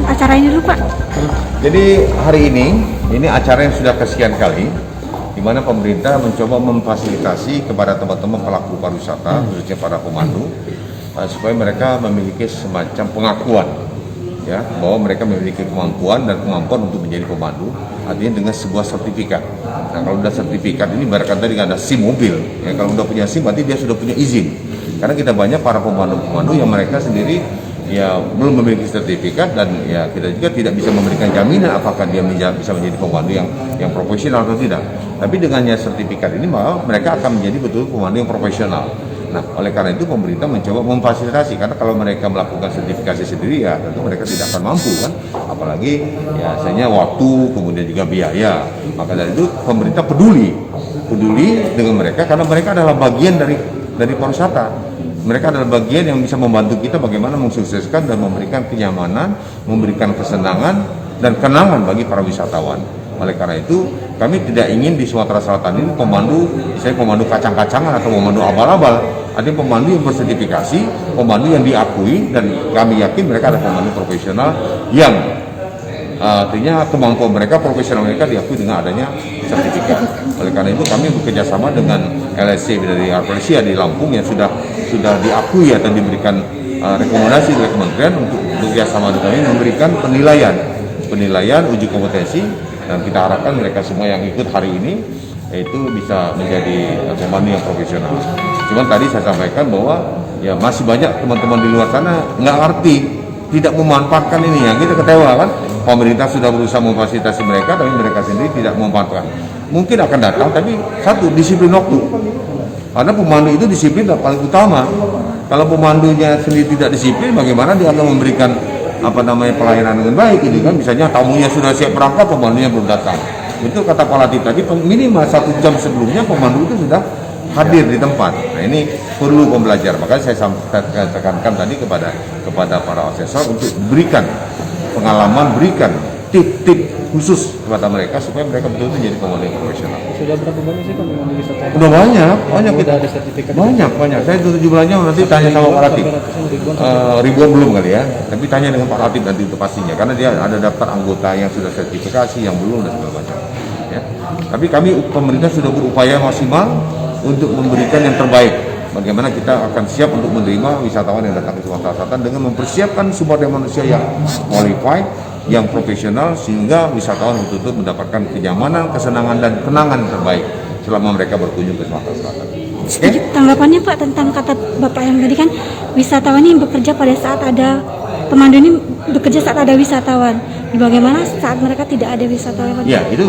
Acara ini dulu Pak. Jadi hari ini acara yang sudah kesekian kali, di mana pemerintah mencoba memfasilitasi kepada teman-teman pelaku pariwisata, khususnya para pemandu, supaya mereka memiliki semacam pengakuan, ya, bahwa mereka memiliki kemampuan untuk menjadi pemandu, artinya dengan sebuah sertifikat. Nah, kalau udah sertifikat ini ibaratkan tadi ada SIM mobil, ya, kalau udah punya SIM berarti dia sudah punya izin. Karena kita banyak para pemandu yang mereka sendiri ya belum memiliki sertifikat, dan ya kita juga tidak bisa memberikan jaminan apakah dia bisa menjadi pemandu yang profesional atau tidak. Tapi dengannya sertifikat ini maka mereka akan menjadi betul pemandu yang profesional. Nah, oleh karena itu pemerintah mencoba memfasilitasi, karena kalau mereka melakukan sertifikasi sendiri ya tentu mereka tidak akan mampu kan, apalagi ya misalnya waktu, kemudian juga biaya. Maka dari itu pemerintah peduli dengan mereka, karena mereka adalah bagian dari pariwisata. Mereka adalah bagian yang bisa membantu kita bagaimana mensukseskan dan memberikan kenyamanan, memberikan kesenangan dan kenangan bagi para wisatawan. Oleh karena itu, kami tidak ingin di Sumatera Selatan ini pemandu, misalnya pemandu kacang-kacangan atau pemandu abal-abal. Ada pemandu yang bersertifikasi, pemandu yang diakui, dan kami yakin mereka adalah pemandu profesional yang artinya kemampuan mereka, profesional mereka diakui dengan adanya sertifikat. Oleh karena itu kami bekerjasama dengan LSC dari Arpresia di Lampung yang sudah diakui atau diberikan rekomendasi oleh kementerian untuk bekerjasama dengan kami memberikan penilaian uji kompetensi, dan kita harapkan mereka semua yang ikut hari ini itu bisa menjadi pemandu yang profesional. Cuman tadi saya sampaikan bahwa ya masih banyak teman-teman di luar sana nggak ngerti, tidak memanfaatkan ini, yang kita kecewa kan. Pemerintah sudah berusaha memfasilitasi mereka, tapi mereka sendiri tidak memanfaatkan. Mungkin akan datang, tapi satu, disiplin waktu. Karena pemandu itu disiplin paling utama. Kalau pemandunya sendiri tidak disiplin, bagaimana dia akan memberikan pelayanan dengan baik ini kan? Misalnya tamunya sudah siap berangkat, pemandunya belum datang. Itu kata Pak Latif tadi, minimal 1 jam sebelumnya pemandu itu sudah hadir di tempat. Nah, ini perlu pembelajaran. Makanya saya tekankan tadi kepada para asesor untuk berikan pengalaman, berikan tip-tip khusus kepada mereka supaya mereka betul-betul jadi pemandu yang profesional. Sudah berapa banyak sih pemandu wisata? Udah banyak kita ada sertifikat. Banyak. Saya itu jumlahnya nanti tanya sama Pak Latif. Ribuan belum kali ya. Tapi tanya dengan Pak Latif nanti itu pastinya, karena dia ada daftar anggota yang sudah sertifikasi, yang belum, dan segala macam. Ya. Tapi kami pemerintah sudah berupaya maksimal untuk memberikan yang terbaik. Bagaimana kita akan siap untuk menerima wisatawan yang datang ke Sumatera Selatan dengan mempersiapkan sumber daya manusia yang qualified, yang profesional, sehingga wisatawan betul-betul mendapatkan kenyamanan, kesenangan, dan kenangan terbaik selama mereka berkunjung ke Sumatera Selatan. Sedikit tanggapannya Pak tentang kata Bapak yang tadi kan, wisatawan ini bekerja pada saat ada pemandu ini bekerja saat ada wisatawan. Bagaimana saat mereka tidak ada wisatawan? Ya, itu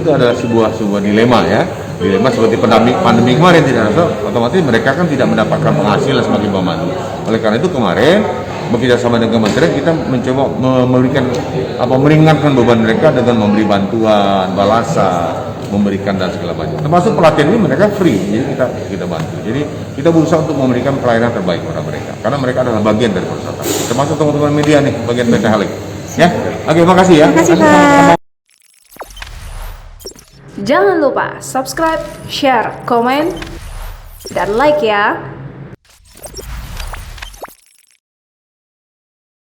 adalah sebuah dilema ya. Dilema seperti pandemi kemarin, tidak ada, otomatis mereka kan tidak mendapatkan penghasilan sebagai pemandu. Oleh karena itu kemarin bekerjasama dengan kementerian kita mencoba meringankan beban mereka dengan memberi bantuan, balasan, memberikan dan segala macam. Termasuk pelatihan ini mereka free, jadi kita bantu. Jadi kita berusaha untuk memberikan pelayanan terbaik kepada mereka, karena mereka adalah bagian dari pariwisata. Termasuk teman-teman media nih, bagian PT Halik. Ya, oke, makasih ya. Terima kasih Pak. Jangan lupa subscribe, share, komen, dan like ya.